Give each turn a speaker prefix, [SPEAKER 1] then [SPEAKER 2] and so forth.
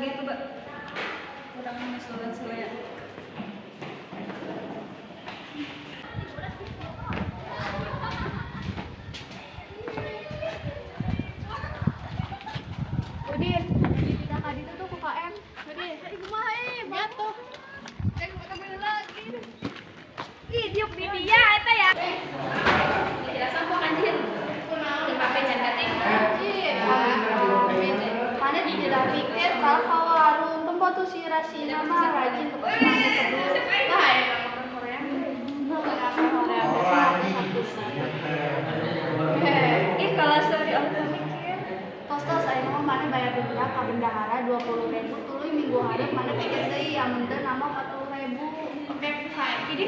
[SPEAKER 1] lagi tuh, Mbak. Kurang mesulan saya.
[SPEAKER 2] Udin, kita tadi tuh UKM. Udin, kumaha jatuh. Cek ketemu lagi. Ih, diuk di dia eta ya.
[SPEAKER 1] Dijelasan kok anjir. Dipakai can kating.
[SPEAKER 2] Mana di dalam pikir kalau kawarung tempat tuh si Rasina mah rajin tuh mana kedua. Wah, ya Korea.
[SPEAKER 1] Ih, kalau sorry aku mikir.
[SPEAKER 2] Tos saya mah mana bayar denda ka bendahara 20.000 tuluy minggu hari mana pikir deui amun teu nama 40.000.
[SPEAKER 1] Oke, ini